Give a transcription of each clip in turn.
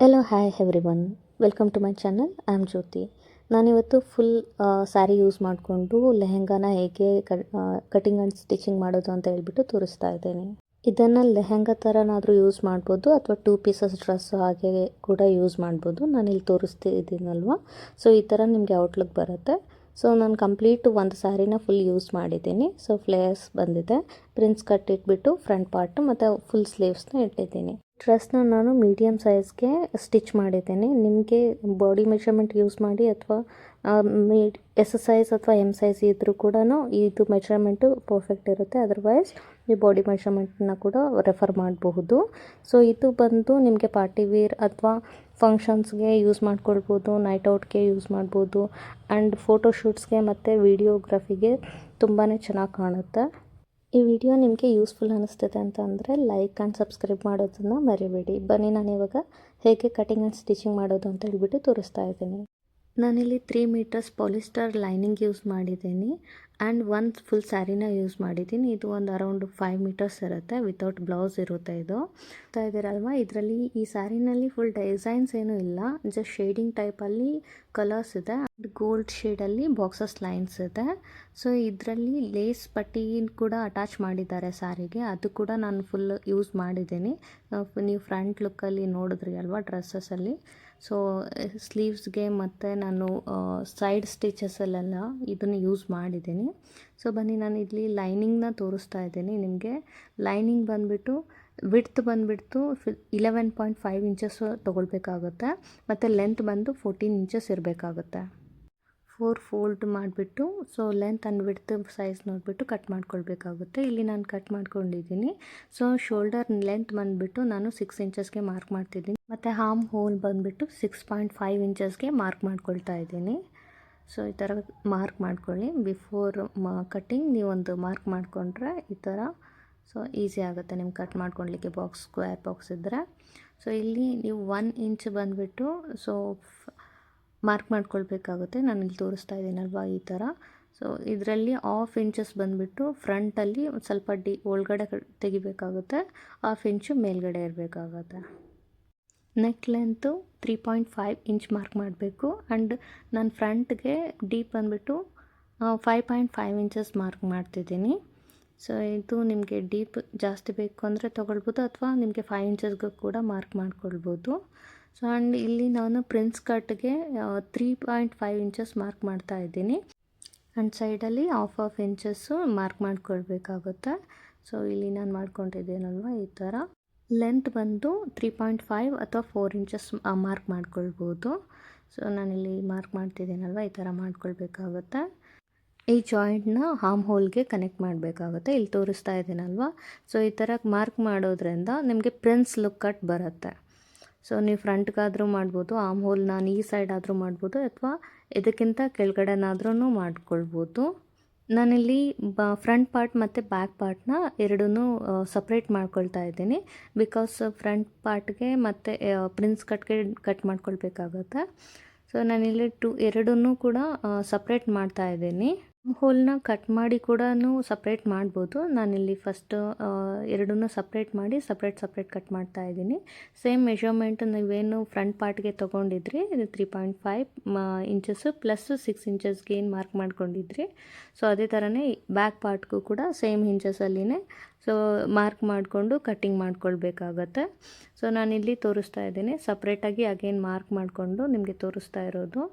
Hello hi everyone, welcome to my channel. I am Jyothi. ನಾನಿವತ್ತು full sari use ಮಾಡಿಕೊಂಡು ಲೆಹೆಂಗಾನ ಹೇಗೆ cutting and stitching ಮಾಡೋದು ಅಂತ ಹೇಳ್ಬಿಟ್ಟು ತೋರಿಸ್ತಾ ಇದ್ದೀನಿ. ಇದನ್ನು ಲೆಹೆಂಗಾ ಥರನಾದರೂ ಯೂಸ್ ಮಾಡ್ಬೋದು ಅಥವಾ 2 ಪೀಸಸ್ ಡ್ರೆಸ್ ಹಾಗೆ ಕೂಡ ಯೂಸ್ ಮಾಡ್ಬೋದು. ನಾನಿಲ್ಲಿ ತೋರಿಸ್ತಿದ್ದೀನಲ್ವ, ಸೊ ಈ ಥರ ನಿಮಗೆ ಔಟ್ಲುಕ್ ಬರುತ್ತೆ. ಸೊ ನಾನು ಕಂಪ್ಲೀಟ್ ಒಂದು ಸ್ಯಾರಿನ ಫುಲ್ ಯೂಸ್ ಮಾಡಿದ್ದೀನಿ. ಸೊ ಫ್ಲೇಯರ್ಸ್ ಬಂದಿದೆ, ಪ್ರಿನ್ಸ್ ಕಟ್ ಇಟ್ಬಿಟ್ಟು ಫ್ರಂಟ್ ಪಾರ್ಟ್ ಮತ್ತು ಫುಲ್ ಸ್ಲೀವ್ಸ್ನ ಇಟ್ಟಿದ್ದೀನಿ. ಡ್ರೆಸ್ನ ನಾನು ಮೀಡಿಯಮ್ ಸೈಜ್ಗೆ ಸ್ಟಿಚ್ ಮಾಡಿದ್ದೇನೆ. ನಿಮಗೆ ಬಾಡಿ ಮೆಷರ್ಮೆಂಟ್ ಯೂಸ್ ಮಾಡಿ ಅಥವಾ ಎಸ್ ಸೈಜ್ ಅಥವಾ ಎಮ್ ಸೈಜ್ ಇದ್ದರೂ ಕೂಡ ಇದು ಮೆಷರ್ಮೆಂಟು ಪರ್ಫೆಕ್ಟ್ ಇರುತ್ತೆ. ಅದರ್ವೈಸ್ ನೀವು ಬಾಡಿ ಮೆಷರ್ಮೆಂಟನ್ನ ಕೂಡ ರೆಫರ್ ಮಾಡಬಹುದು. ಸೊ ಇದು ಬಂದು ನಿಮಗೆ ಪಾರ್ಟಿ ವೇರ್ ಅಥವಾ ಫಂಕ್ಷನ್ಸ್ಗೆ ಯೂಸ್ ಮಾಡ್ಕೊಳ್ಬೋದು, ನೈಟ್ ಔಟ್ಗೆ ಯೂಸ್ ಮಾಡ್ಬೋದು, ಆ್ಯಂಡ್ ಫೋಟೋಶೂಟ್ಸ್ಗೆ ಮತ್ತು ವೀಡಿಯೋಗ್ರಫಿಗೆ ತುಂಬಾ ಚೆನ್ನಾಗಿ ಕಾಣುತ್ತೆ. ಈ ವಿಡಿಯೋ ನಿಮಗೆ ಯೂಸ್ಫುಲ್ ಅನ್ನಿಸ್ತಿದೆ ಅಂತ ಅಂದರೆ ಲೈಕ್ ಆ್ಯಂಡ್ ಸಬ್ಸ್ಕ್ರೈಬ್ ಮಾಡೋದನ್ನು ಮರಿಬೇಡಿ. ಬನ್ನಿ, ನಾನು ಇವಾಗ ಹೇಗೆ ಕಟಿಂಗ್ ಆ್ಯಂಡ್ ಸ್ಟಿಚಿಂಗ್ ಮಾಡೋದು ಅಂತ ಹೇಳ್ಬಿಟ್ಟು ತೋರಿಸ್ತಾ ಇದ್ದೀನಿ. ನಾನಿಲ್ಲಿ 3 ಮೀಟರ್ಸ್ ಪಾಲಿಸ್ಟರ್ ಲೈನಿಂಗ್ ಯೂಸ್ ಮಾಡಿದ್ದೀನಿ ಆ್ಯಂಡ್ ಒಂದು ಫುಲ್ ಸ್ಯಾರಿನ ಯೂಸ್ ಮಾಡಿದ್ದೀನಿ. ಇದು ಒಂದು ಅರೌಂಡ್ 5 ಮೀಟರ್ಸ್ ಇರುತ್ತೆ, ವಿತೌಟ್ ಬ್ಲೌಸ್ ಇರುತ್ತೆ. ಇದು ಇದ್ದೀರಲ್ವ, ಇದರಲ್ಲಿ ಈ ಸ್ಯಾರಿನಲ್ಲಿ ಫುಲ್ ಡಿಸೈನ್ಸ್ ಏನೂ ಇಲ್ಲ, ಜಸ್ಟ್ ಶೇಡಿಂಗ್ ಟೈಪಲ್ಲಿ ಕಲರ್ಸ್ ಇದೆ. ಗೋಲ್ಡ್ ಶೇಡಲ್ಲಿ ಬಾಕ್ಸಸ್ ಲೈನ್ಸ್ ಇದೆ. ಸೊ ಇದರಲ್ಲಿ ಲೇಸ್ ಪಟ್ಟಿ ಕೂಡ ಅಟ್ಯಾಚ್ ಮಾಡಿದ್ದಾರೆ ಸ್ಯಾರಿಗೆ, ಅದು ಕೂಡ ನಾನು ಫುಲ್ ಯೂಸ್ ಮಾಡಿದ್ದೀನಿ. ನೀವು ಫ್ರಂಟ್ ಲುಕ್ಕಲ್ಲಿ ನೋಡಿದ್ರಿ ಅಲ್ವಾ ಡ್ರೆಸ್ಸಸಲ್ಲಿ. ಸೊ ಸ್ಲೀವ್ಸ್ಗೆ ಮತ್ತು ನಾನು ಸೈಡ್ ಸ್ಟಿಚಸಲ್ಲೆಲ್ಲ ಇದನ್ನು ಯೂಸ್ ಮಾಡಿದ್ದೀನಿ. ಸೊ ಬನ್ನಿ, ನಾನು ಇಲ್ಲಿ ಲೈನಿಂಗ್ನ ತೋರಿಸ್ತಾ ಇದ್ದೀನಿ ನಿಮಗೆ. ಲೈನಿಂಗ್ ಬಂದುಬಿಟ್ಟು ವಿಡ್ತ್ ಬಂದುಬಿಟ್ಟು 11.5 ಇಂಚಸ್ ತೊಗೊಳ್ಬೇಕಾಗುತ್ತೆ ಮತ್ತು ಲೆಂತ್ ಬಂದು 14 ಇಂಚಸ್ ಇರಬೇಕಾಗುತ್ತೆ. 4 ಫೋಲ್ಡ್ ಮಾಡಿಬಿಟ್ಟು so length and width size ನೋಡಿಬಿಟ್ಟು ಕಟ್ ಮಾಡ್ಕೊಳ್ಬೇಕಾಗುತ್ತೆ. ಇಲ್ಲಿ ನಾನು ಕಟ್ ಮಾಡ್ಕೊಂಡಿದ್ದೀನಿ. ಸೊ ಶೋಲ್ಡರ್ ಲೆಂತ್ ಬಂದುಬಿಟ್ಟು ನಾನು 6 ಇಂಚಸ್ಗೆ ಮಾರ್ಕ್ ಮಾಡ್ತಿದ್ದೀನಿ ಮತ್ತು ಹಾರ್ಮ್ ಹೋಲ್ ಬಂದುಬಿಟ್ಟು 6.5 ಇಂಚಸ್ಗೆ ಮಾರ್ಕ್ ಮಾಡ್ಕೊಳ್ತಾ ಇದ್ದೀನಿ. ಸೊ ಈ ಥರ ಮಾರ್ಕ್ ಮಾಡ್ಕೊಳ್ಳಿ. ಬಿಫೋರ್ ಕಟ್ಟಿಂಗ್ ನೀವೊಂದು ಮಾರ್ಕ್ ಮಾಡಿಕೊಂಡ್ರೆ ಈ ಥರ ಸೊ ಈಸಿ ಆಗುತ್ತೆ ನಿಮ್ಗೆ ಕಟ್ ಮಾಡ್ಕೊಳ್ಲಿಕ್ಕೆ, ಸ್ಕ್ವೇರ್ ಬಾಕ್ಸ್ ಇದ್ದರೆ. ಸೊ ಇಲ್ಲಿ ನೀವು 1 ಇಂಚ್ ಬಂದುಬಿಟ್ಟು ಸೊ ಮಾರ್ಕ್ ಮಾಡ್ಕೊಳ್ಬೇಕಾಗುತ್ತೆ. ನಾನು ಇಲ್ಲಿ ತೋರಿಸ್ತಾ ಇದ್ದೀನಲ್ವ ಈ ಥರ. ಸೊ ಇದರಲ್ಲಿ 1/2 ಇಂಚಸ್ ಬಂದುಬಿಟ್ಟು ಫ್ರಂಟಲ್ಲಿ ಸ್ವಲ್ಪ ಒಳಗಡೆ ತೆಗಿಬೇಕಾಗುತ್ತೆ, 1/2 ಇಂಚು ಮೇಲ್ಗಡೆ ಇರಬೇಕಾಗುತ್ತೆ. ನೆಕ್ ಲೆಂತು 3.5 ಇಂಚ್ ಮಾರ್ಕ್ ಮಾಡಬೇಕು ಆ್ಯಂಡ್ ನಾನು ಫ್ರಂಟ್ಗೆ ಡೀಪ್ ಬಂದುಬಿಟ್ಟು 5.5 ಇಂಚಸ್ ಮಾರ್ಕ್ ಮಾಡ್ತಿದ್ದೀನಿ. ಸೊ ಇದು ನಿಮಗೆ ಡೀಪ್ ಜಾಸ್ತಿ ಬೇಕು ಅಂದರೆ ತೊಗೊಳ್ಬೋದು ಅಥವಾ ನಿಮಗೆ 5 ಇಂಚಸ್ಗೂ ಕೂಡ ಮಾರ್ಕ್ ಮಾಡ್ಕೊಳ್ಬೋದು. ಸೊ ಆ್ಯಂಡ್ ಇಲ್ಲಿ ನಾನು ಪ್ರಿನ್ಸ್ ಕಟ್ಗೆ 3.5 ಇಂಚಸ್ ಮಾರ್ಕ್ ಮಾಡ್ತಾ ಇದ್ದೀನಿ ಆ್ಯಂಡ್ ಸೈಡಲ್ಲಿ 1/2 ಇಂಚಸ್ಸು ಮಾರ್ಕ್ ಮಾಡ್ಕೊಳ್ಬೇಕಾಗುತ್ತೆ. ಸೊ ಇಲ್ಲಿ ನಾನು ಮಾಡ್ಕೊಂಡಿದ್ದೇನಲ್ವ ಈ ಥರ. ಲೆಂತ್ ಬಂದು 3.5 ಅಥವಾ 4 ಇಂಚಸ್ ಮಾರ್ಕ್ ಮಾಡ್ಕೊಳ್ಬೋದು. ಸೊ ನಾನಿಲ್ಲಿ ಮಾರ್ಕ್ ಮಾಡ್ತಿದ್ದೀನಲ್ವ ಈ ಥರ ಮಾಡ್ಕೊಳ್ಬೇಕಾಗುತ್ತೆ. ಈ ಜಾಯಿಂಟ್ನ ಹಾರ್ಮ್ ಹೋಲ್ಗೆ ಕನೆಕ್ಟ್ ಮಾಡಬೇಕಾಗುತ್ತೆ. ಇಲ್ಲಿ ತೋರಿಸ್ತಾ ಇದ್ದೀನಲ್ವ. ಸೊ ಈ ಥರ ಮಾರ್ಕ್ ಮಾಡೋದ್ರಿಂದ ನಿಮಗೆ ಪ್ರಿನ್ಸ್ ಲುಕ್ ಕಟ್ ಬರುತ್ತೆ. ಸೊ ನೀವು ಫ್ರಂಟ್ಗಾದರೂ ಮಾಡ್ಬೋದು, ಆರ್ಮ್ ಹೋಲ್ ನಾನು ಈ ಸೈಡ್ ಆದರೂ ಮಾಡ್ಬೋದು ಅಥವಾ ಇದಕ್ಕಿಂತ ಕೆಳಗಡೆನಾದ್ರೂ ಮಾಡ್ಕೊಳ್ಬೋದು. ನಾನಿಲ್ಲಿ ಫ್ರಂಟ್ ಪಾರ್ಟ್ ಮತ್ತು ಬ್ಯಾಕ್ ಪಾರ್ಟ್ನ ಎರಡನ್ನೂ ಸಪ್ರೇಟ್ ಮಾಡ್ಕೊಳ್ತಾ ಇದ್ದೀನಿ. ಬಿಕಾಸ್ ಫ್ರಂಟ್ ಪಾರ್ಟ್ಗೆ ಮತ್ತು ಪ್ರಿನ್ಸ್ ಕಟ್ಗೆ ಕಟ್ ಮಾಡ್ಕೊಳ್ಬೇಕಾಗುತ್ತೆ. ಸೊ ನಾನಿಲ್ಲಿ ಎರಡನ್ನೂ ಕೂಡ ಸಪ್ರೇಟ್ ಮಾಡ್ತಾ ಇದ್ದೀನಿ. ಹೋಲ್ನ ಕಟ್ ಮಾಡಿ ಕೂಡ ಸಪ್ರೇಟ್ ಮಾಡ್ಬೋದು. ನಾನಿಲ್ಲಿ ಫಸ್ಟ್ ಎರಡನ್ನೂ ಸಪ್ರೇಟ್ ಮಾಡಿ ಸಪ್ರೇಟ್ ಕಟ್ ಮಾಡ್ತಾ ಇದ್ದೀನಿ. ಸೇಮ್ ಮೆಷರ್ಮೆಂಟ್ ನೀವೇನು ಫ್ರಂಟ್ ಪಾರ್ಟ್ಗೆ ತೊಗೊಂಡಿದ್ರಿ 3.5 ಇಂಚಸ್ಸು ಪ್ಲಸ್ 6 ಇಂಚಸ್ಗೆ ಏನು ಮಾರ್ಕ್ ಮಾಡ್ಕೊಂಡಿದ್ರಿ, ಸೊ ಅದೇ ಥರನೇ ಬ್ಯಾಕ್ ಪಾರ್ಟ್ಗೂ ಕೂಡ ಸೇಮ್ ಇಂಚಸಲ್ಲಿನೇ ಸೊ ಮಾರ್ಕ್ ಮಾಡಿಕೊಂಡು ಕಟ್ಟಿಂಗ್ ಮಾಡ್ಕೊಳ್ಬೇಕಾಗತ್ತೆ. ಸೊ ನಾನಿಲ್ಲಿ ತೋರಿಸ್ತಾ ಇದ್ದೀನಿ ಸಪ್ರೇಟಾಗಿ ಅಗೇನ್ ಮಾರ್ಕ್ ಮಾಡಿಕೊಂಡು ನಿಮಗೆ ತೋರಿಸ್ತಾ ಇರೋದು.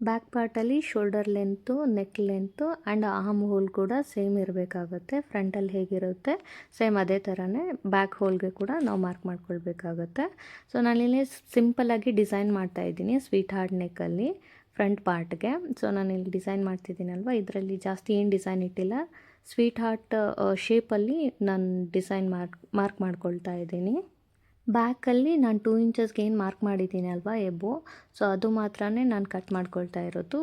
ಬ್ಯಾಕ್ ಪಾರ್ಟಲ್ಲಿ shoulder length, neck length and arm hole ಕೂಡ ಸೇಮ್ ಇರಬೇಕಾಗುತ್ತೆ. ಫ್ರಂಟಲ್ಲಿ ಹೇಗಿರುತ್ತೆ ಸೇಮ್ ಅದೇ ಥರನೇ ಬ್ಯಾಕ್ ಹೋಲ್ಗೆ ಕೂಡ ನಾವು ಮಾರ್ಕ್ ಮಾಡ್ಕೊಳ್ಬೇಕಾಗತ್ತೆ. ಸೊ ನಾನಿಲ್ಲಿ ಸಿಂಪಲ್ಲಾಗಿ ಡಿಸೈನ್ ಮಾಡ್ತಾಯಿದ್ದೀನಿ ಸ್ವೀಟ್ ಹಾರ್ಟ್ ನೆಕ್ಕಲ್ಲಿ ಫ್ರಂಟ್ ಪಾರ್ಟ್ಗೆ. ಸೊ ನಾನಿಲ್ಲಿ ಡಿಸೈನ್ ಮಾಡ್ತಿದ್ದೀನಲ್ವ, ಇದರಲ್ಲಿ ಜಾಸ್ತಿ ಏನು ಡಿಸೈನ್ ಇಟ್ಟಿಲ್ಲ. ಸ್ವೀಟ್ ಹಾರ್ಟ್ ಶೇಪಲ್ಲಿ ನಾನು ಡಿಸೈನ್ ಮಾರ್ಕ್ ಮಾಡ್ಕೊಳ್ತಾ ಇದ್ದೀನಿ. ಬ್ಯಾಕಲ್ಲಿ ನಾನು 2 ಇಂಚಸ್ಗೆ ಏನು ಮಾರ್ಕ್ ಮಾಡಿದ್ದೀನಿ ಅಲ್ವಾ ಎಬೋ, ಸೊ ಅದು ಮಾತ್ರನೇ ನಾನು ಕಟ್ ಮಾಡ್ಕೊಳ್ತಾ ಇರೋದು.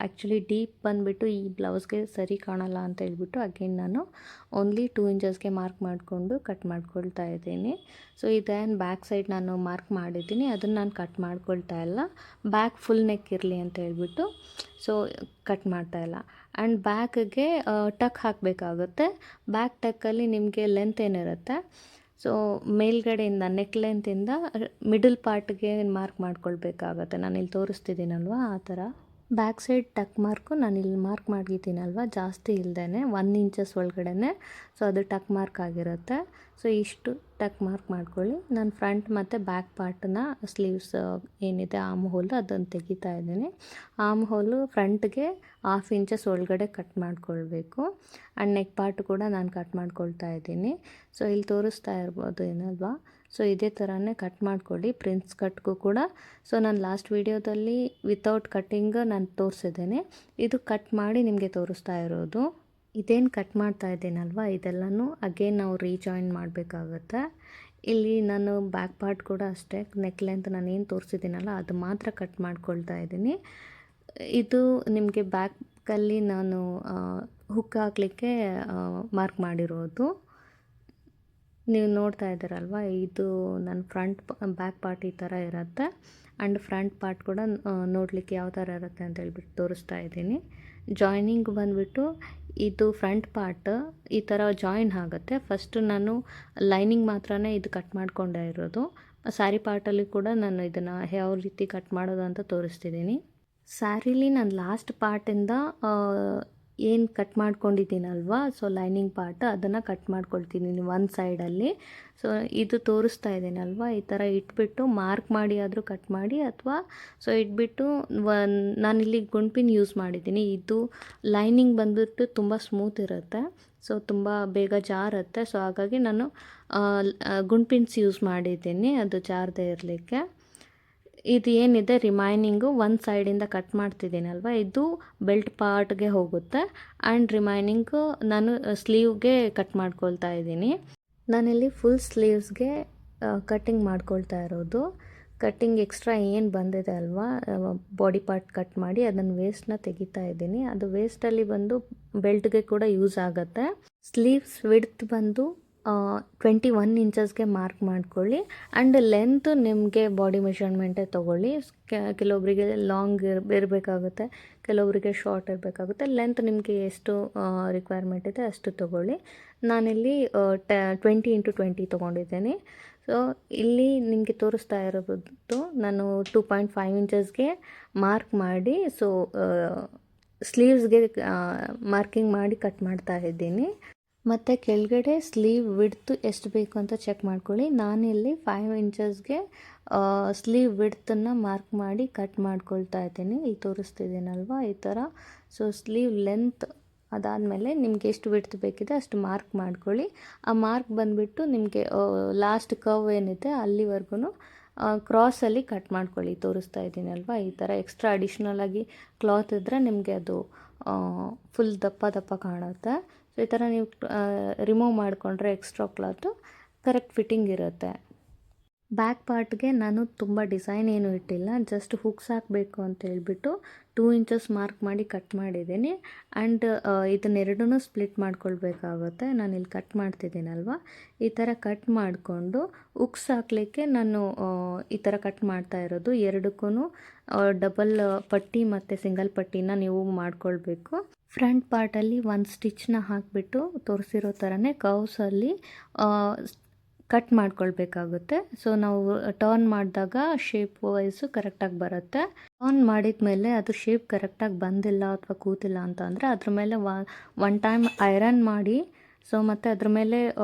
ಆ್ಯಕ್ಚುಲಿ ಡೀಪ್ ಬಂದುಬಿಟ್ಟು ಈ ಬ್ಲೌಸ್ಗೆ ಸರಿ ಕಾಣಲ್ಲ ಅಂತ ಹೇಳ್ಬಿಟ್ಟು ಅಗೇನ್ ನಾನು ಓನ್ಲಿ 2 ಇಂಚಸ್ಗೆ ಮಾರ್ಕ್ ಮಾಡಿಕೊಂಡು ಕಟ್ ಮಾಡ್ಕೊಳ್ತಾ ಇದ್ದೀನಿ. ಸೊ ಇದೇನು ಬ್ಯಾಕ್ ಸೈಡ್ ನಾನು ಮಾರ್ಕ್ ಮಾಡಿದ್ದೀನಿ, ಅದನ್ನು ನಾನು ಕಟ್ ಮಾಡ್ಕೊಳ್ತಾ ಇಲ್ಲ. ಬ್ಯಾಕ್ ಫುಲ್ ನೆಕ್ ಇರಲಿ ಅಂತ ಹೇಳ್ಬಿಟ್ಟು ಸೊ ಕಟ್ ಮಾಡ್ತಾ ಇಲ್ಲ. ಆ್ಯಂಡ್ ಬ್ಯಾಕ್ಗೆ ಟಕ್ ಹಾಕಬೇಕಾಗುತ್ತೆ. ಬ್ಯಾಕ್ ಟಕ್ಕಲ್ಲಿ ನಿಮಗೆ ಲೆಂತ್ ಏನಿರುತ್ತೆ ಸೊ ಮೇಲ್ಗಡೆಯಿಂದ ನೆಕ್ ಲೆಂತಿಂದ ಮಿಡಲ್ ಪಾರ್ಟ್ಗೆ ಮಾರ್ಕ್ ಮಾಡ್ಕೊಳ್ಬೇಕಾಗತ್ತೆ. ನಾನಿಲ್ಲಿ ತೋರಿಸ್ತಿದ್ದೀನಲ್ವ ಆ ಥರ. ಬ್ಯಾಕ್ ಸೈಡ್ ಟಕ್ ಮಾರ್ಕು ನಾನಿಲ್ಲಿ ಮಾರ್ಕ್ ಮಾಡಿದ್ದೀನಲ್ವ, ಜಾಸ್ತಿ ಇಲ್ಲದೇ 1 ಇಂಚಸ್ ಒಳಗಡೆ, ಸೊ ಅದು ಟಕ್ ಮಾರ್ಕ್ ಆಗಿರುತ್ತೆ. ಸೊ ಇಷ್ಟು ಟಕ್ ಮಾರ್ಕ್ ಮಾಡ್ಕೊಳ್ಳಿ. ನಾನು ಫ್ರಂಟ್ ಮತ್ತು ಬ್ಯಾಕ್ ಪಾರ್ಟನ್ನ ಸ್ಲೀವ್ಸ್ ಏನಿದೆ ಆರ್ಮ್ ಹೋಲ್ ಅದನ್ನು ತೆಗಿತಾ ಇದ್ದೀನಿ. ಆರ್ಮ್ ಹೋಲು ಫ್ರಂಟ್ಗೆ 1/2 ಇಂಚಸ್ ಒಳಗಡೆ ಕಟ್ ಮಾಡ್ಕೊಳ್ಬೇಕು. ಆ್ಯಂಡ್ ನೆಕ್ ಪಾರ್ಟ್ ಕೂಡ ನಾನು ಕಟ್ ಮಾಡ್ಕೊಳ್ತಾ ಇದ್ದೀನಿ. ಸೊ ಇಲ್ಲಿ ತೋರಿಸ್ತಾ ಇರ್ಬೋದು ಏನಲ್ವಾ. ಸೊ ಇದೇ ಥರನೇ ಕಟ್ ಮಾಡ್ಕೊಳ್ಳಿ ಪ್ರಿನ್ಸ್ ಕಟ್ಗೂ ಕೂಡ. ಸೊ ನಾನು ಲಾಸ್ಟ್ ವೀಡಿಯೋದಲ್ಲಿ ವಿತೌಟ್ ಕಟ್ಟಿಂಗ್ ನಾನು ತೋರಿಸಿದ್ದೇನೆ, ಇದು ಕಟ್ ಮಾಡಿ ನಿಮಗೆ ತೋರಿಸ್ತಾ ಇರೋದು. ಇದೇನು ಕಟ್ ಮಾಡ್ತಾ ಇದ್ದೀನಲ್ವ ಇದೆಲ್ಲನೂ ಅಗೇನ್ ನಾವು ರೀಜಾಯಿನ್ ಮಾಡಬೇಕಾಗತ್ತೆ. ಇಲ್ಲಿ ನಾನು ಬ್ಯಾಕ್ ಪಾರ್ಟ್ ಕೂಡ ಅಷ್ಟೇ, ನೆಕ್ ಲೆಂತ್ ನಾನು ಏನು ತೋರಿಸಿದ್ದೀನಲ್ಲ ಅದು ಮಾತ್ರ ಕಟ್ ಮಾಡ್ಕೊಳ್ತಾ ಇದ್ದೀನಿ. ಇದು ನಿಮಗೆ ಬ್ಯಾಕಲ್ಲಿ ನಾನು ಹುಕ್ ಹಾಕಲಿಕ್ಕೆ ಮಾರ್ಕ್ ಮಾಡಿರೋದು. ನೀವು ನೋಡ್ತಾ ಇದ್ದೀರಲ್ವ, ಇದು ನನ್ನ ಬ್ಯಾಕ್ ಪಾರ್ಟ್ ಈ ಥರ ಇರುತ್ತೆ. ಆ್ಯಂಡ್ ಫ್ರಂಟ್ ಪಾರ್ಟ್ ಕೂಡ ನೋಡಲಿಕ್ಕೆ ಯಾವ ಥರ ಇರುತ್ತೆ ಅಂತ ಹೇಳ್ಬಿಟ್ಟು ತೋರಿಸ್ತಾ ಇದ್ದೀನಿ. ಜಾಯ್ನಿಂಗ್ ಬಂದುಬಿಟ್ಟು ಇದು ಫ್ರಂಟ್ ಪಾರ್ಟ್ ಈ ಥರ ಜಾಯಿನ್ ಆಗುತ್ತೆ. ಫಸ್ಟು ನಾನು ಲೈನಿಂಗ್ ಮಾತ್ರನೇ ಇದು ಕಟ್ ಮಾಡ್ಕೊಂಡೇ ಇರೋದು. ಸ್ಯಾರಿ ಪಾರ್ಟಲ್ಲಿ ಕೂಡ ನಾನು ಇದನ್ನು ಯಾವ ರೀತಿ ಕಟ್ ಮಾಡೋದು ಅಂತ ತೋರಿಸ್ತಿದ್ದೀನಿ. ಸ್ಯಾರಿಲಿ ನಾನು ಲಾಸ್ಟ್ ಪಾರ್ಟಿಂದ ಏನು ಕಟ್ ಮಾಡ್ಕೊಂಡಿದ್ದೀನಲ್ವ, ಸೊ ಲೈನಿಂಗ್ ಪಾರ್ಟ್ ಅದನ್ನು ಕಟ್ ಮಾಡ್ಕೊಳ್ತಿದ್ದೀನಿ ಒಂದು ಸೈಡಲ್ಲಿ. ಸೊ ಇದು ತೋರಿಸ್ತಾ ಇದ್ದೀನಲ್ವ, ಈ ಥರ ಇಟ್ಬಿಟ್ಟು ಮಾರ್ಕ್ ಮಾಡಿ ಆದರೂ ಕಟ್ ಮಾಡಿ, ಅಥವಾ ಸೊ ಇಟ್ಬಿಟ್ಟು ನಾನಿಲ್ಲಿ ಗುಂಡ್ಪಿನ್ ಯೂಸ್ ಮಾಡಿದ್ದೀನಿ. ಇದು ಲೈನಿಂಗ್ ಬಂದುಬಿಟ್ಟು ತುಂಬ ಸ್ಮೂತ್ ಇರುತ್ತೆ, ಸೊ ತುಂಬ ಬೇಗ ಜಾರುತ್ತೆ. ಸೊ ಹಾಗಾಗಿ ನಾನು ಗುಂಡ್ಪಿನ್ಸ್ ಯೂಸ್ ಮಾಡಿದ್ದೀನಿ ಅದು ಜಾರದೇ ಇರಲಿಕ್ಕೆ. ಇದು ಏನಿದೆ ರಿಮೈನಿಂಗು ಒಂದು ಸೈಡಿಂದ ಕಟ್ ಮಾಡ್ತಿದ್ದೀನಲ್ವ, ಇದು ಬೆಲ್ಟ್ ಪಾರ್ಟ್ಗೆ ಹೋಗುತ್ತೆ. ಆ್ಯಂಡ್ ರಿಮೈನಿಂಗು ನಾನು ಸ್ಲೀವ್ಗೆ ಕಟ್ ಮಾಡ್ಕೊಳ್ತಾ ಇದ್ದೀನಿ. ನಾನಿಲ್ಲಿ ಫುಲ್ ಸ್ಲೀವ್ಸ್ಗೆ ಕಟ್ಟಿಂಗ್ ಮಾಡ್ಕೊಳ್ತಾ ಇರೋದು. ಕಟ್ಟಿಂಗ್ ಎಕ್ಸ್ಟ್ರಾ ಏನು ಬಂದಿದೆ ಅಲ್ವಾ, ಬಾಡಿ ಪಾರ್ಟ್ ಕಟ್ ಮಾಡಿ ಅದನ್ನು ವೇಸ್ಟ್ನ ತೆಗಿತಾ ಇದ್ದೀನಿ. ಅದು ವೇಸ್ಟಲ್ಲಿ ಬಂದು ಬೆಲ್ಟ್ಗೆ ಕೂಡ ಯೂಸ್ ಆಗುತ್ತೆ. ಸ್ಲೀವ್ಸ್ ವಿಡ್ತ್ ಬಂದು 21 ಇಂಚಸ್ಗೆ ಮಾರ್ಕ್ ಮಾಡ್ಕೊಳ್ಳಿ. ಆ್ಯಂಡ್ ಲೆಂತ್ ನಿಮಗೆ ಬಾಡಿ ಮೆಷರ್ಮೆಂಟೇ ತೊಗೊಳ್ಳಿ. ಕೆಲವೊಬ್ಬರಿಗೆ ಲಾಂಗ್ ಇರಬೇಕಾಗುತ್ತೆ, ಕೆಲವೊಬ್ಬರಿಗೆ ಶಾರ್ಟ್ ಇರಬೇಕಾಗುತ್ತೆ. ಲೆಂತ್ ನಿಮಗೆ ಎಷ್ಟು ರಿಕ್ವೈರ್ಮೆಂಟ್ ಇದೆ ಅಷ್ಟು ತೊಗೊಳ್ಳಿ. ನಾನಿಲ್ಲಿ 20 × 20 ತೊಗೊಂಡಿದ್ದೇನೆ. ಸೊ ಇಲ್ಲಿ ನಿಮಗೆ ತೋರಿಸ್ತಾ ಇರೋದು ನಾನು 2.5 ಇಂಚಸ್ಗೆ ಮಾರ್ಕ್ ಮಾಡಿ, ಸೊ ಸ್ಲೀವ್ಸ್ಗೆ ಮಾರ್ಕಿಂಗ್ ಮಾಡಿ ಕಟ್ ಮಾಡ್ತಾ ಇದ್ದೀನಿ. ಮತ್ತು ಕೆಳಗಡೆ ಸ್ಲೀವ್ ವಿಡ್ತು ಎಷ್ಟು ಬೇಕು ಅಂತ ಚೆಕ್ ಮಾಡ್ಕೊಳ್ಳಿ. ನಾನಿಲ್ಲಿ 5 ಇಂಚಸ್ಗೆ ಸ್ಲೀವ್ ವಿಡ್ತನ್ನು ಮಾರ್ಕ್ ಮಾಡಿ ಕಟ್ ಮಾಡ್ಕೊಳ್ತಾ ಇದ್ದೀನಿ. ಇಲ್ಲಿ ತೋರಿಸ್ತಿದ್ದೀನಲ್ವ ಈ ಥರ. ಸೊ ಸ್ಲೀವ್ ಲೆಂತ್ ಅದಾದಮೇಲೆ ನಿಮಗೆ ಎಷ್ಟು ವಿಡ್ತ್ ಬೇಕಿದೆ ಅಷ್ಟು ಮಾರ್ಕ್ ಮಾಡ್ಕೊಳ್ಳಿ. ಆ ಮಾರ್ಕ್ ಬಂದುಬಿಟ್ಟು ನಿಮಗೆ ಲಾಸ್ಟ್ ಕರ್ವ್ ಏನಿದೆ ಅಲ್ಲಿವರೆಗೂ ಕ್ರಾಸಲ್ಲಿ ಕಟ್ ಮಾಡ್ಕೊಳ್ಳಿ. ತೋರಿಸ್ತಾ ಇದ್ದೀನಲ್ವ ಈ ಥರ. ಎಕ್ಸ್ಟ್ರಾ ಅಡಿಷ್ನಲಾಗಿ ಕ್ಲಾತ್ ಇದ್ದರೆ ನಿಮಗೆ ಅದು ಫುಲ್ ದಪ್ಪ ಕಾಣುತ್ತೆ. ಸೊ ಈ ಥರ ನೀವು ರಿಮೂವ್ ಮಾಡಿಕೊಂಡ್ರೆ ಎಕ್ಸ್ಟ್ರಾ ಕ್ಲಾತು ಕರೆಕ್ಟ್ ಫಿಟ್ಟಿಂಗ್ ಇರುತ್ತೆ. ಬ್ಯಾಕ್ ಪಾರ್ಟ್ಗೆ ನಾನು ತುಂಬ ಡಿಸೈನ್ ಏನೂ ಇಟ್ಟಿಲ್ಲ, ಜಸ್ಟ್ ಹುಕ್ಸ್ ಹಾಕಬೇಕು ಅಂತ ಹೇಳ್ಬಿಟ್ಟು 2 ಇಂಚಸ್ ಮಾರ್ಕ್ ಮಾಡಿ ಕಟ್ ಮಾಡಿದ್ದೀನಿ. ಆ್ಯಂಡ್ ಇದನ್ನೆರಡೂ ಸ್ಪ್ಲಿಟ್ ಮಾಡ್ಕೊಳ್ಬೇಕಾಗುತ್ತೆ. ನಾನು ಇಲ್ಲಿ ಕಟ್ ಮಾಡ್ತಿದ್ದೀನಲ್ವ, ಈ ಥರ ಕಟ್ ಮಾಡಿಕೊಂಡು ಹುಕ್ಸ್ ಹಾಕಲಿಕ್ಕೆ ನಾನು ಈ ಥರ ಕಟ್ ಮಾಡ್ತಾ ಇರೋದು. ಎರಡಕ್ಕೂ ಡಬಲ್ ಪಟ್ಟಿ ಮತ್ತು ಸಿಂಗಲ್ ಪಟ್ಟಿನ ನೀವು ಮಾಡ್ಕೊಳ್ಬೇಕು. ಫ್ರಂಟ್ ಪಾರ್ಟಲ್ಲಿ ಒಂದು ಸ್ಟಿಚ್ನ ಹಾಕಿಬಿಟ್ಟು ತೋರಿಸಿರೋ ಥರನೇ ಕರ್ವ್ಸಲ್ಲಿ ಕಟ್ ಮಾಡ್ಕೊಳ್ಬೇಕಾಗುತ್ತೆ. ಸೊ ನಾವು ಟರ್ನ್ ಮಾಡಿದಾಗ ಶೇಪ್ ವೈಸು ಕರೆಕ್ಟಾಗಿ ಬರುತ್ತೆ. ಟರ್ನ್ ಮಾಡಿದ ಮೇಲೆ ಅದು ಶೇಪ್ ಕರೆಕ್ಟಾಗಿ ಬಂದಿಲ್ಲ ಅಥವಾ ಕೂತಿಲ್ಲ ಅಂತ ಅಂದರೆ ಅದ್ರ ಮೇಲೆ ಒನ್ ಟೈಮ್ ಐರನ್ ಮಾಡಿ, ಸೊ ಮತ್ತು ಅದ್ರ ಮೇಲೆ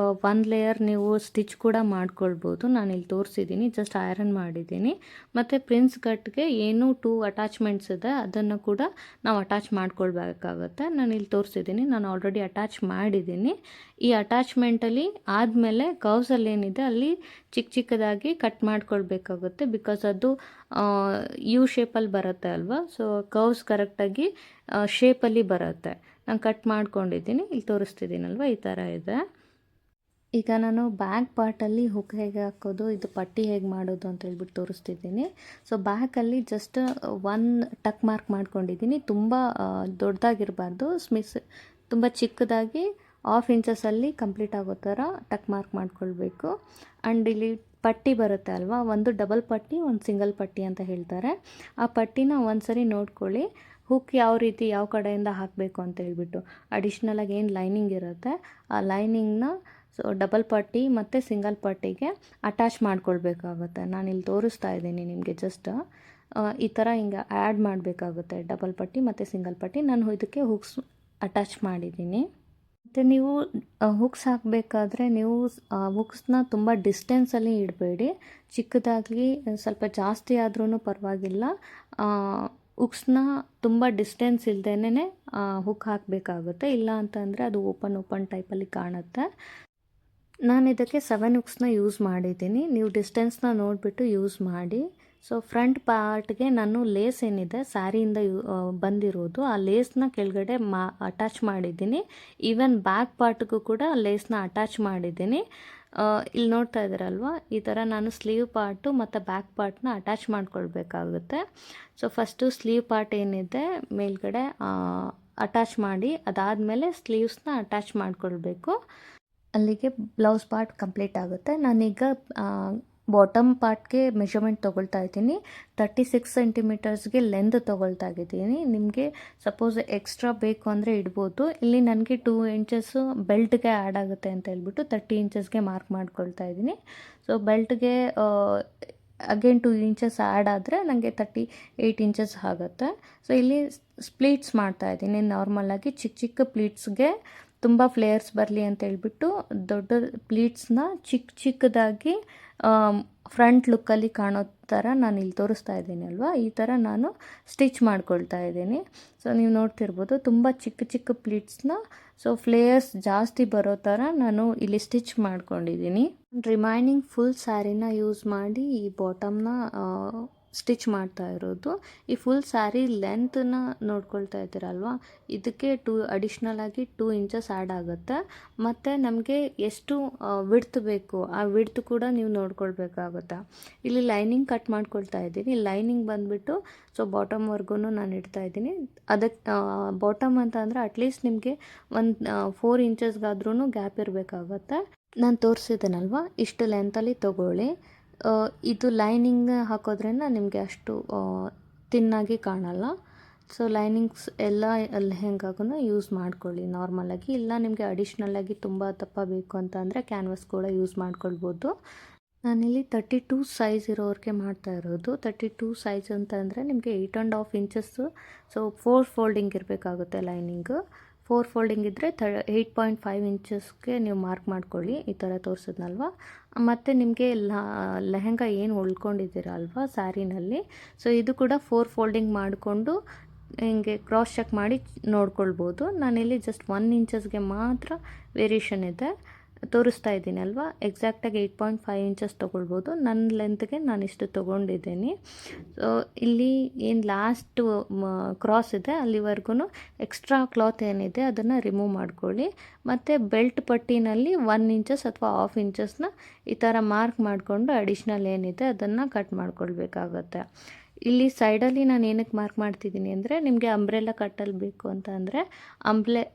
1 ಲೇಯರ್ ನೀವು ಸ್ಟಿಚ್ ಕೂಡ ಮಾಡ್ಕೊಳ್ಬೋದು. ನಾನು ಇಲ್ಲಿ ತೋರಿಸಿದ್ದೀನಿ, ಜಸ್ಟ್ ಐರನ್ ಮಾಡಿದ್ದೀನಿ. ಮತ್ತು ಪ್ರಿನ್ಸ್ ಕಟ್ಗೆ ಏನು 2 ಅಟ್ಯಾಚ್ಮೆಂಟ್ಸ್ ಇದೆ ಅದನ್ನು ಕೂಡ ನಾವು ಅಟ್ಯಾಚ್ ಮಾಡ್ಕೊಳ್ಬೇಕಾಗತ್ತೆ. ನಾನು ಇಲ್ಲಿ ತೋರಿಸಿದ್ದೀನಿ, ನಾನು ಆಲ್ರೆಡಿ ಅಟ್ಯಾಚ್ ಮಾಡಿದ್ದೀನಿ. ಈ ಅಟ್ಯಾಚ್ಮೆಂಟಲ್ಲಿ ಆದಮೇಲೆ ಕರ್ವ್ಸಲ್ಲಿ ಏನಿದೆ ಅಲ್ಲಿ ಚಿಕ್ಕದಾಗಿ ಕಟ್ ಮಾಡ್ಕೊಳ್ಬೇಕಾಗುತ್ತೆ. ಬಿಕಾಸ್ ಅದು ಯು ಶೇಪಲ್ಲಿ ಬರುತ್ತೆ ಅಲ್ವಾ, ಸೊ ಕರ್ವ್ಸ್ ಕರೆಕ್ಟಾಗಿ ಶೇಪಲ್ಲಿ ಬರುತ್ತೆ. ನಾನು ಕಟ್ ಮಾಡ್ಕೊಂಡಿದ್ದೀನಿ, ಇಲ್ಲಿ ತೋರಿಸ್ತಿದ್ದೀನಲ್ವ ಈ ಥರ ಇದೆ. ಈಗ ನಾನು ಬ್ಯಾಕ್ ಪಾರ್ಟಲ್ಲಿ ಹುಕ್ ಹೇಗೆ ಹಾಕೋದು, ಇದು ಪಟ್ಟಿ ಹೇಗೆ ಮಾಡೋದು ಅಂತ ಹೇಳ್ಬಿಟ್ಟು ತೋರಿಸ್ತಿದ್ದೀನಿ. ಸೊ ಬ್ಯಾಕಲ್ಲಿ ಜಸ್ಟ್ 1 ಟಕ್ ಮಾರ್ಕ್ ಮಾಡ್ಕೊಂಡಿದ್ದೀನಿ. ತುಂಬ ದೊಡ್ಡದಾಗಿರಬಾರ್ದು, ತುಂಬ ಚಿಕ್ಕದಾಗಿ 1/2 ಇಂಚಸಲ್ಲಿ ಕಂಪ್ಲೀಟ್ ಆಗೋ ಥರ ಟಕ್ ಮಾರ್ಕ್ ಮಾಡ್ಕೊಳ್ಬೇಕು. ಆ್ಯಂಡ್ ಇಲ್ಲಿ ಪಟ್ಟಿ ಬರುತ್ತೆ ಅಲ್ವಾ, ಒಂದು ಡಬಲ್ ಪಟ್ಟಿ, ಒಂದು ಸಿಂಗಲ್ ಪಟ್ಟಿ ಅಂತ ಹೇಳ್ತಾರೆ. ಆ ಪಟ್ಟಿನ ಒಂದ್ಸರಿ ನೋಡ್ಕೊಳ್ಳಿ, ಹುಕ್ ಯಾವ ಕಡೆಯಿಂದ ಹಾಕಬೇಕು ಅಂತ ಹೇಳ್ಬಿಟ್ಟು. ಅಡಿಷ್ನಲಾಗಿ ಏನು ಲೈನಿಂಗ್ ಇರುತ್ತೆ ಆ ಲೈನಿಂಗ್ನ ಸೊ ಡಬಲ್ ಪಟ್ಟಿ ಮತ್ತು ಸಿಂಗಲ್ ಪಟ್ಟಿಗೆ ಅಟ್ಯಾಚ್ ಮಾಡ್ಕೊಳ್ಬೇಕಾಗುತ್ತೆ. ನಾನಿಲ್ಲಿ ತೋರಿಸ್ತಾ ಇದ್ದೀನಿ ನಿಮಗೆ ಜಸ್ಟ್ ಈ ಥರ ಹಿಂಗೆ ಆ್ಯಡ್ ಮಾಡಬೇಕಾಗುತ್ತೆ ಡಬಲ್ ಪಟ್ಟಿ ಮತ್ತು ಸಿಂಗಲ್ ಪಟ್ಟಿ. ನಾನು ಇದಕ್ಕೆ ಹುಕ್ಸ್ ಅಟ್ಯಾಚ್ ಮಾಡಿದ್ದೀನಿ. ಮತ್ತು ನೀವು ಹುಕ್ಸ್ ಹಾಕಬೇಕಾದ್ರೆ ನೀವು ಹುಕ್ಸ್ನ ತುಂಬ ಡಿಸ್ಟೆನ್ಸಲ್ಲಿ ಇಡಬೇಡಿ. ಚಿಕ್ಕದಾಗಲಿ ಸ್ವಲ್ಪ ಜಾಸ್ತಿ ಆದ್ರೂ ಪರವಾಗಿಲ್ಲ, ಹುಕ್ಸ್ನ ತುಂಬ ಡಿಸ್ಟೆನ್ಸ್ ಇಲ್ದೇನೆ ಹುಕ್ ಹಾಕಬೇಕಾಗುತ್ತೆ. ಇಲ್ಲ ಅಂತಂದರೆ ಅದು ಓಪನ್ ಟೈಪಲ್ಲಿ ಕಾಣುತ್ತೆ. ನಾನು ಇದಕ್ಕೆ 7 ಹುಕ್ಸ್ನ ಯೂಸ್ ಮಾಡಿದ್ದೀನಿ. ನೀವು ಡಿಸ್ಟೆನ್ಸ್ನ ನೋಡಿಬಿಟ್ಟು ಯೂಸ್ ಮಾಡಿ. ಸೊ ಫ್ರಂಟ್ ಪಾರ್ಟ್ಗೆ ನಾನು ಲೇಸ್ ಏನಿದೆ ಸ್ಯಾರಿಯಿಂದ ಬಂದಿರೋದು, ಆ ಲೇಸ್ನ ಕೆಳಗಡೆ ಅಟ್ಯಾಚ್ ಮಾಡಿದ್ದೀನಿ. ಈವನ್ ಬ್ಯಾಕ್ ಪಾರ್ಟ್ಗೂ ಕೂಡ ಲೇಸ್ನ ಅಟ್ಯಾಚ್ ಮಾಡಿದ್ದೀನಿ. ಇಲ್ಲಿ ನೋಡ್ತಾ ಇದ್ದೀರಲ್ವ, ಈ ಥರ ನಾನು ಸ್ಲೀವ್ ಪಾರ್ಟು ಮತ್ತು ಬ್ಯಾಕ್ ಪಾರ್ಟ್ನ ಅಟ್ಯಾಚ್ ಮಾಡ್ಕೊಳ್ಬೇಕಾಗುತ್ತೆ. ಸೊ ಫಸ್ಟು ಸ್ಲೀವ್ ಪಾರ್ಟ್ ಏನಿದೆ ಮೇಲ್ಗಡೆ ಅಟ್ಯಾಚ್ ಮಾಡಿ, ಅದಾದಮೇಲೆ ಸ್ಲೀವ್ಸ್ನ ಅಟ್ಯಾಚ್ ಮಾಡ್ಕೊಳ್ಬೇಕು. ಅಲ್ಲಿಗೆ ಬ್ಲೌಸ್ ಪಾರ್ಟ್ ಕಂಪ್ಲೀಟ್ ಆಗುತ್ತೆ. ನಾನೀಗ ಬಾಟಮ್ ಪಾರ್ಟ್ಗೆ ಮೆಷರ್ಮೆಂಟ್ ತೊಗೊಳ್ತಾ ಇದ್ದೀನಿ. 36 ಸೆಂಟಿಮೀಟರ್ಸ್ಗೆ ಲೆಂತ್ ತೊಗೊಳ್ತಾ ಇದ್ದೀನಿ. ನಿಮಗೆ ಸಪೋಸ್ ಎಕ್ಸ್ಟ್ರಾ ಬೇಕು ಅಂದರೆ ಇಡ್ಬೋದು. ಇಲ್ಲಿ ನನಗೆ 2 ಇಂಚಸ್ಸು ಬೆಲ್ಟ್ಗೆ ಆ್ಯಡ್ ಆಗುತ್ತೆ ಅಂತ ಹೇಳ್ಬಿಟ್ಟು 30 ಇಂಚಸ್ಗೆ ಮಾರ್ಕ್ ಮಾಡ್ಕೊಳ್ತಾ ಇದ್ದೀನಿ. ಸೊ ಬೆಲ್ಟ್ಗೆ ಅಗೇನ್ 2 ಇಂಚಸ್ ಆ್ಯಡ್ ಆದರೆ ನನಗೆ 38 ಇಂಚಸ್ ಆಗುತ್ತೆ. ಸೊ ಇಲ್ಲಿ ಸ್ಪ್ಲೀಟ್ಸ್ ಮಾಡ್ತಾ ಇದ್ದೀನಿ. ನಾರ್ಮಲಾಗಿ ಚಿಕ್ಕ ಪ್ಲೀಟ್ಸ್ಗೆ ತುಂಬ ಫ್ಲೇಯರ್ಸ್ ಬರಲಿ ಅಂತ ಹೇಳ್ಬಿಟ್ಟು ದೊಡ್ಡ ಪ್ಲೀಟ್ಸ್ನ ಚಿಕ್ಕದಾಗಿ ಫ್ರಂಟ್ ಲುಕ್ಕಲ್ಲಿ ಕಾಣೋ ಥರ ನಾನು ಇಲ್ಲಿ ತೋರಿಸ್ತಾ ಇದ್ದೀನಿ ಅಲ್ವಾ, ಈ ಥರ ನಾನು ಸ್ಟಿಚ್ ಮಾಡ್ಕೊಳ್ತಾ ಇದ್ದೀನಿ. ಸೊ ನೀವು ನೋಡ್ತಿರ್ಬೋದು ತುಂಬ ಚಿಕ್ಕ ಪ್ಲೀಟ್ಸ್ನ ಸೊ ಫ್ಲೇಯರ್ಸ್ ಜಾಸ್ತಿ ಬರೋ ಥರ ನಾನು ಇಲ್ಲಿ ಸ್ಟಿಚ್ ಮಾಡ್ಕೊಂಡಿದ್ದೀನಿ. ರಿಮೈನಿಂಗ್ ಫುಲ್ ಸ್ಯಾರಿನ ಯೂಸ್ ಮಾಡಿ ಈ ಬಾಟಮ್ನ ಸ್ಟಿಚ್ ಮಾಡ್ತಾ ಇರೋದು. ಈ ಫುಲ್ ಸ್ಯಾರಿ ಲೆಂತನ್ನ ನೋಡ್ಕೊಳ್ತಾ ಇದ್ದೀರಲ್ವ, ಇದಕ್ಕೆ ಅಡಿಷ್ನಲ್ ಆಗಿ 2 ಇಂಚಸ್ ಆ್ಯಡ್ ಆಗುತ್ತೆ. ಮತ್ತು ನಮಗೆ ಎಷ್ಟು ವಿಡ್ತ್ ಬೇಕು ಆ ವಿಡ್ತ್ ಕೂಡ ನೀವು ನೋಡ್ಕೊಳ್ಬೇಕಾಗುತ್ತೆ. ಇಲ್ಲಿ ಲೈನಿಂಗ್ ಕಟ್ ಮಾಡ್ಕೊಳ್ತಾ ಇದ್ದೀನಿ. ಲೈನಿಂಗ್ ಬಂದುಬಿಟ್ಟು ಸೊ ಬಾಟಮ್ವರೆಗೂ ನಾನು ಇಡ್ತಾ ಇದ್ದೀನಿ. ಅದಕ್ಕೆ ಬಾಟಮ್ ಅಂತ ಅಂದರೆ ಅಟ್ಲೀಸ್ಟ್ ನಿಮಗೆ ಒಂದು 4 ಇಂಚಸ್ಗಾದ್ರೂ ಗ್ಯಾಪ್ ಇರಬೇಕಾಗತ್ತೆ. ನಾನು ತೋರಿಸಿದ್ದೇನಲ್ವ, ಇಷ್ಟು ಲೆಂತಲ್ಲಿ ತೊಗೊಳ್ಳಿ. ಇದು ಲೈನಿಂಗ್ ಹಾಕೋದ್ರಿಂದ ನಿಮಗೆ ಅಷ್ಟು ತಿನ್ನಾಗಿ ಕಾಣಲ್ಲ. ಸೊ ಲೈನಿಂಗ್ಸ್ ಎಲ್ಲ ಲೆಹೆಂಗಾಗೂ ಯೂಸ್ ಮಾಡ್ಕೊಳ್ಳಿ ನಾರ್ಮಲಾಗಿ. ಇಲ್ಲ ನಿಮಗೆ ಅಡಿಷ್ನಲ್ಲಾಗಿ ತುಂಬ ದಪ್ಪ ಬೇಕು ಅಂತ ಅಂದರೆ ಕ್ಯಾನ್ವಾಸ್ ಕೂಡ ಯೂಸ್ ಮಾಡ್ಕೊಳ್ಬೋದು. ನಾನಿಲ್ಲಿ 32 ಸೈಜ್ ಇರೋರಿಗೆ ಮಾಡ್ತಾ ಇರೋದು. 32 ಸೈಜ್ ಅಂತಂದರೆ ನಿಮಗೆ 8.5 ಇಂಚಸ್ಸು. ಸೊ 4 ಫೋಲ್ಡಿಂಗ್ ಇರಬೇಕಾಗುತ್ತೆ ಲೈನಿಂಗು. 4 ಫೋಲ್ಡಿಂಗ್ ಇದ್ದರೆ 8.5 ಇಂಚಸ್ಗೆ ನೀವು ಮಾರ್ಕ್ ಮಾಡ್ಕೊಳ್ಳಿ, ಈ ಥರ ತೋರಿಸಿದ್ನಲ್ವ. ಮತ್ತು ನಿಮಗೆ ಲೆಹೆಂಗಾ ಏನು ಉಳ್ಕೊಂಡಿದ್ದೀರ ಅಲ್ವಾ ಸ್ಯಾರಿನಲ್ಲಿ, ಸೊ ಇದು ಕೂಡ 4 ಫೋಲ್ಡಿಂಗ್ ಮಾಡಿಕೊಂಡು ಹಿಂಗೆ ಕ್ರಾಸ್ ಚೆಕ್ ಮಾಡಿ ನೋಡ್ಕೊಳ್ಬೋದು. ನಾನಿಲ್ಲಿ ಜಸ್ಟ್ 1 ಇಂಚಸ್ಗೆ ಮಾತ್ರ ವೇರಿಯೇಷನ್ ಇದೆ ತೋರಿಸ್ತಾ ಇದ್ದೀನಿ ಅಲ್ವಾ. ಎಕ್ಸಾಕ್ಟಾಗಿ 8.5 ಇಂಚಸ್ ತೊಗೊಳ್ಬೋದು. ನನ್ನ ಲೆಂತ್ಗೆ ನಾನು ಇಷ್ಟು ತೊಗೊಂಡಿದ್ದೀನಿ. ಸೊ ಇಲ್ಲಿ ಏನು ಲಾಸ್ಟ್ ಕ್ರಾಸ್ ಇದೆ ಅಲ್ಲಿವರೆಗೂ ಎಕ್ಸ್ಟ್ರಾ ಕ್ಲಾತ್ ಏನಿದೆ ಅದನ್ನು ರಿಮೂವ್ ಮಾಡ್ಕೊಳ್ಳಿ. ಮತ್ತು ಬೆಲ್ಟ್ ಪಟ್ಟಿನಲ್ಲಿ 1 ಇಂಚಸ್ ಅಥವಾ 1/2 ಇಂಚಸ್ನ ಈ ಥರ ಮಾರ್ಕ್ ಮಾಡಿಕೊಂಡು ಅಡಿಷ್ನಲ್ ಏನಿದೆ ಅದನ್ನು ಕಟ್ ಮಾಡ್ಕೊಳ್ಬೇಕಾಗತ್ತೆ. ಇಲ್ಲಿ ಸೈಡಲ್ಲಿ ನಾನು ಏನಕ್ಕೆ ಮಾರ್ಕ್ ಮಾಡ್ತಿದ್ದೀನಿ ಅಂದರೆ ನಿಮಗೆ ಅಂಬ್ರೆಲಾ ಕಟ್ಟಲ್ಲಿ ಬೇಕು ಅಂತ ಅಂದರೆ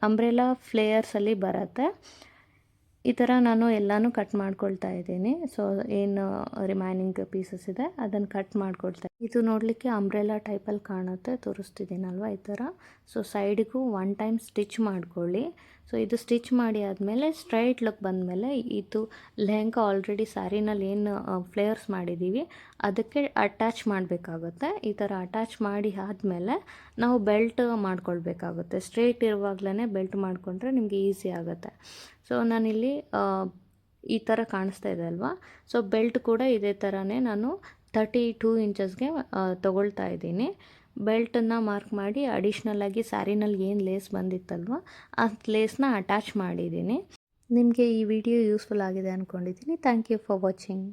ಅಂಬ್ರೆಲಾ ಫ್ಲೇಯರ್ಸಲ್ಲಿ ಬರುತ್ತೆ. ಈ ಥರ ನಾನು ಎಲ್ಲನೂ ಕಟ್ ಮಾಡ್ಕೊಳ್ತಾ ಇದ್ದೀನಿ. ಸೊ ಏನು ರಿಮೈನಿಂಗ್ ಪೀಸಸ್ ಇದೆ ಅದನ್ನು ಕಟ್ ಮಾಡ್ಕೊಳ್ತಾ. ಇದು ನೋಡಲಿಕ್ಕೆ ಅಂಬ್ರೆಲಾ ಟೈಪಲ್ಲಿ ಕಾಣುತ್ತೆ, ತೋರಿಸ್ತಿದ್ದೀನಲ್ವ ಈ ಥರ. ಸೊ ಸೈಡಿಗೂ 1 ಟೈಮ್ ಸ್ಟಿಚ್ ಮಾಡ್ಕೊಳ್ಳಿ. ಸೊ ಇದು ಸ್ಟಿಚ್ ಮಾಡಿ ಆದಮೇಲೆ ಸ್ಟ್ರೈಟ್ ಲುಕ್ ಬಂದಮೇಲೆ ಇದು ಲೆಹಂಗಾ ಆಲ್ರೆಡಿ ಸ್ಯಾರಿನಲ್ಲಿ ಏನು ಫ್ಲೇಯರ್ಸ್ ಮಾಡಿದ್ದೀವಿ ಅದಕ್ಕೆ ಅಟ್ಯಾಚ್ ಮಾಡಬೇಕಾಗುತ್ತೆ. ಈ ಥರ ಅಟ್ಯಾಚ್ ಮಾಡಿ ಆದಮೇಲೆ ನಾವು ಬೆಲ್ಟ್ ಮಾಡ್ಕೊಳ್ಬೇಕಾಗುತ್ತೆ. ಸ್ಟ್ರೈಟ್ ಇರುವಾಗಲೇ ಬೆಲ್ಟ್ ಮಾಡಿಕೊಂಡ್ರೆ ನಿಮಗೆ ಈಸಿ ಆಗುತ್ತೆ. ಸೊ ನಾನಿಲ್ಲಿ ಈ ಥರ ಕಾಣಿಸ್ತಾ ಇದೆ ಅಲ್ವಾ. ಸೊ ಬೆಲ್ಟ್ ಕೂಡ ಇದೇ ಥರನೇ ನಾನು 32 ಇಂಚಸ್ಗೆ ತೊಗೊಳ್ತಾ ಇದ್ದೀನಿ. ಬೆಲ್ಟನ್ನು ಮಾರ್ಕ್ ಮಾಡಿ ಅಡಿಷ್ನಲ್ಲಾಗಿ ಸ್ಯಾರಿನಲ್ಲಿ ಏನು ಲೇಸ್ ಬಂದಿತ್ತಲ್ವ ಆ ಲೇಸ್ನ ಅಟ್ಯಾಚ್ ಮಾಡಿದ್ದೀನಿ. ನಿಮಗೆ ಈ ವಿಡಿಯೋ ಯೂಸ್ಫುಲ್ ಆಗಿದೆ ಅಂದ್ಕೊಂಡಿದ್ದೀನಿ. Thank you for watching.